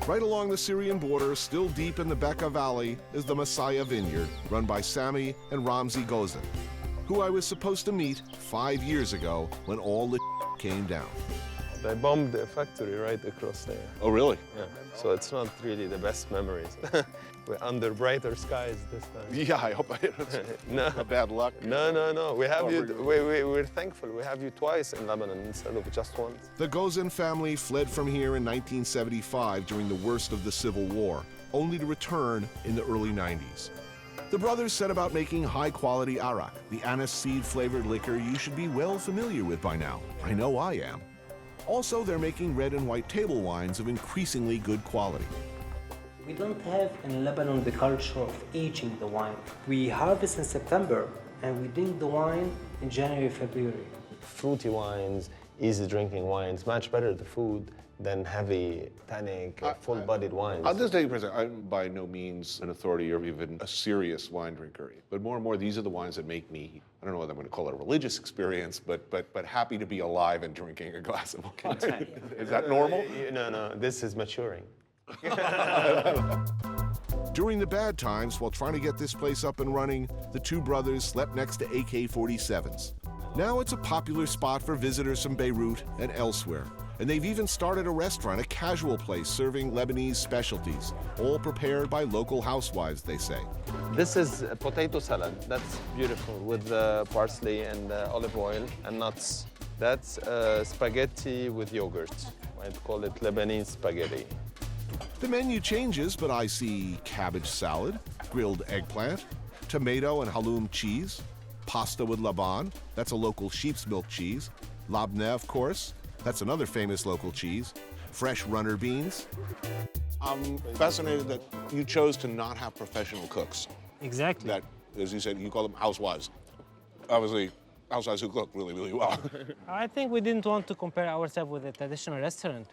Right along the Syrian border, still deep in the Beqaa Valley, is the Massaya Vineyard, run by Sami and Ramsay Goza, who I was supposed to meet 5 years ago when all the came down. They bombed the factory right across there. Oh, really? Yeah. So it's not really the best memories. We're under brighter skies this time. Yeah, I hope it's No. bad luck. No. We have we're thankful. We have you twice in Lebanon instead of just once. The Gozan family fled from here in 1975 during the worst of the Civil War, only to return in the early 90s. The brothers set about making high-quality arak, the anise-seed flavored liquor you should be well familiar with by now. I know I am. Also, they're making red and white table wines of increasingly good quality. We don't have in Lebanon the culture of aging the wine. We harvest in September and we drink the wine in January, February. Fruity wines, easy drinking wines, much better the food than heavy, tannic, full-bodied wines. I'll just tell you, President, I'm by no means an authority or even a serious wine drinker. But more and more, these are the wines that make me, I don't know whether I'm going to call it a religious experience, but happy to be alive and drinking a glass of wine. Is that normal? No, this is maturing. During the bad times, while trying to get this place up and running, the two brothers slept next to AK-47s. Now it's a popular spot for visitors from Beirut and elsewhere. And they've even started a restaurant, a casual place serving Lebanese specialties, all prepared by local housewives, they say. This is a potato salad. That's beautiful with parsley and olive oil and nuts. That's spaghetti with yogurt. I'd call it Lebanese spaghetti. The menu changes, but I see cabbage salad, grilled eggplant, tomato and halloum cheese, pasta with laban, that's a local sheep's milk cheese, labneh, of course, that's another famous local cheese, fresh runner beans. I'm fascinated that you chose to not have professional cooks. Exactly. That, as you said, you call them housewives. Obviously, housewives who cook really, really well. I think we didn't want to compare ourselves with a traditional restaurant.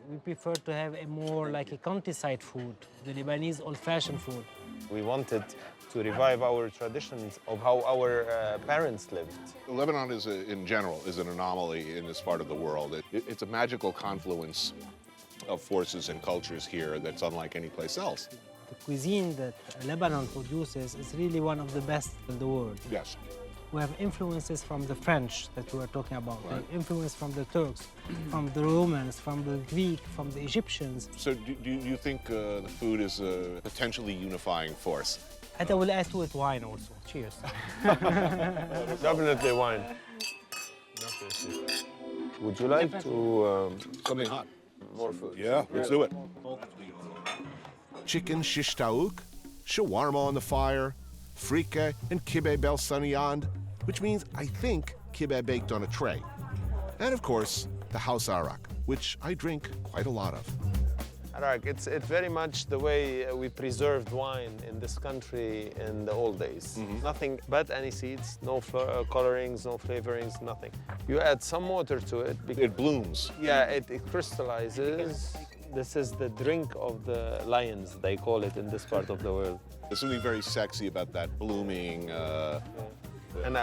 We prefer to have a more like a countryside food, the Lebanese old-fashioned food. We wanted to revive our traditions of how our parents lived. Lebanon is, in general, is an anomaly in this part of the world. It's a magical confluence of forces and cultures here that's unlike any place else. The cuisine that Lebanon produces is really one of the best in the world. Yes. We have influences from the French that we were talking about, Right. influence from the Turks, from the Romans, from the Greek, from the Egyptians. So do you think the food is a potentially unifying force? And I will add to it wine also. Cheers. Definitely wine. Would you like to... Something hot. more food? Yeah, let's do it. Chicken shish taouk, shawarma on the fire, frike, and kibbeh bel saniyand, which means, I think, kibbeh baked on a tray. And of course, the house arak, which I drink quite a lot of. Arak, it's very much the way we preserved wine in this country in the old days. Nothing but anise-seeds, no colorings, no flavorings, nothing. You add some water to it. It blooms. Yeah, it crystallizes. This is the drink of the lions, they call it in this part of the world. There's something very sexy about that blooming. And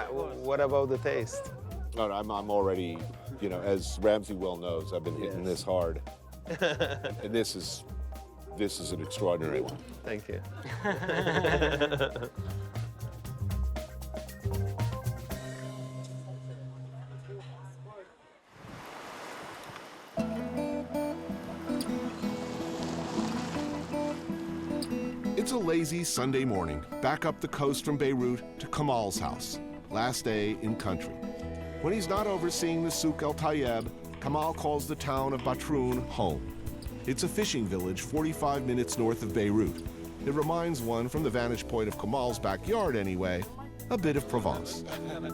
what about the taste? No, I'm already, you know, as Ramsay well knows, I've been hitting this hard. And this is an extraordinary one. Thank you. It's a lazy Sunday morning, back up the coast from Beirut to Kamal's house, last day in country. When he's not overseeing the Souk El Tayeb, Kamal calls the town of Batroun home. It's a fishing village 45 minutes north of Beirut. It reminds one, from the vantage point of Kamal's backyard anyway, a bit of Provence.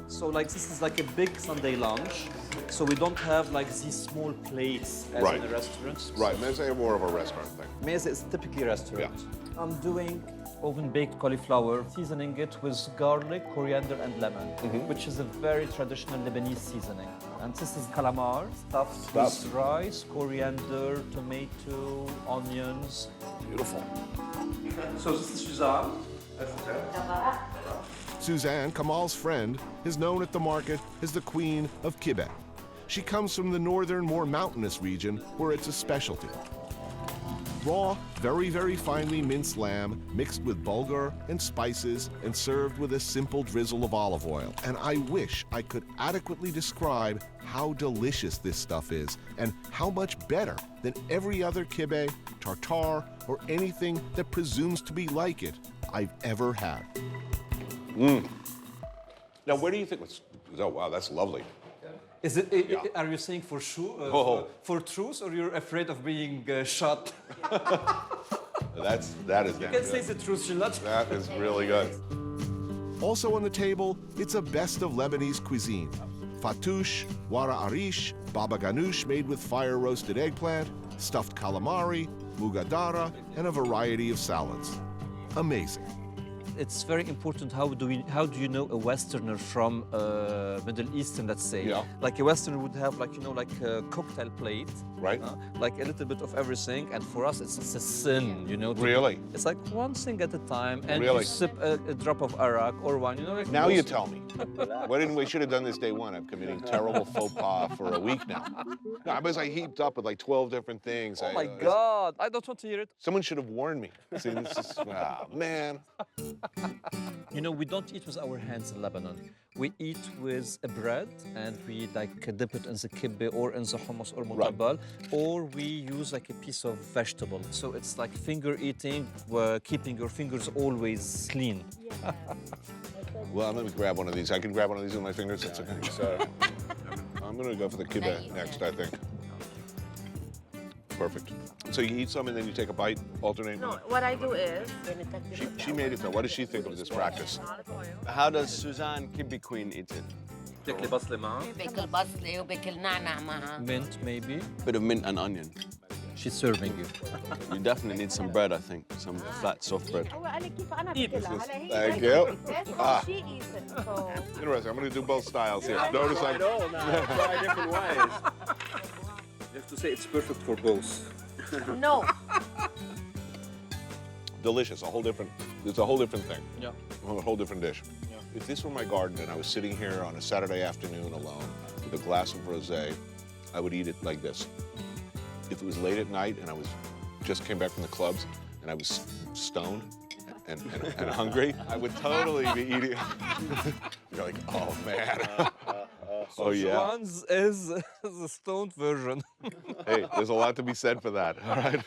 So like this is like a big Sunday lunch. So we don't have like these small plates as Right. in a restaurant. Right, let's say more of a restaurant thing. Meze is typically restaurant. Yeah. I'm doing oven-baked cauliflower, seasoning it with garlic, coriander, and lemon, which is a very traditional Lebanese seasoning. And this is calamari, stuffed with rice, coriander, tomato, onions. Beautiful. So this is Suzanne. Suzanne, Kamal's friend, is known at the market as the Queen of Kibbeh. She comes from the northern, more mountainous region where it's a specialty. Raw, very, very finely minced lamb mixed with bulgur and spices and served with a simple drizzle of olive oil. And I wish I could adequately describe how delicious this stuff is and how much better than every other kibbeh, tartare, or anything that presumes to be like it I've ever had. Now, where do you think? Oh, wow, that's lovely. Is it? Are you saying for sure, for truth, or you're afraid of being shot? That is You damn can say good. the truth, Shilat. That is really good. Also on the table, it's a best of Lebanese cuisine. Fattoush, wara arish, baba gannoush made with fire-roasted eggplant, stuffed calamari, mugadara, and a variety of salads. Amazing. It's very important. How do you know a Westerner from Middle Eastern, let's say? Yeah. Like a Westerner would have, like, you know, like a cocktail plate, Right. like a little bit of everything. And for us, it's a sin, you know. Really? It's like one thing at a time, and Really? you sip a drop of arak or wine, you know. Like Now you tell me. Why didn't we should have done this day one? I'm committing terrible faux pas for a week now. No, I was like heaped up with like 12 different things. Oh my God! I don't want to hear it. Someone should have warned me. See, this is, man. You know, we don't eat with our hands in Lebanon. We eat with a bread, and we like dip it in the kibbeh or in the hummus or mutabal, or we use like a piece of vegetable. So it's like finger eating, keeping your fingers always clean. Well, let me grab one of these. I can grab one of these with my fingers. That's okay. So, I'm gonna go for the kibbeh next, I think. Perfect. So you eat some and then you take a bite, alternate? No, what I do is She made it though. What does she think of this practice? olive oil. How does Suzanne, Kibbeh Queen, eat it? بياكل بصلة وبياكل نعناع معها. Mint, maybe. Bit of mint and onion. She's serving you. You definitely need some bread, I think. Some flat, soft bread. هو قال لي كيف انا باكلها هلا هي Thank you. That's Ah. how she eats it. So Interesting. I'm gonna do both styles here. Notice I'm. Try different ways. You have to say it's perfect for both. no. Delicious. It's a whole different thing. Yeah. A whole different dish. If this were my garden and I was sitting here on a Saturday afternoon alone with a glass of rosé, I would eat it like this. If it was late at night and I just came back from the clubs and I was stoned and hungry, I would totally be eating. You're like, oh man. Oh yeah. One's is the stoned version. Hey, there's a lot to be said for that. All right.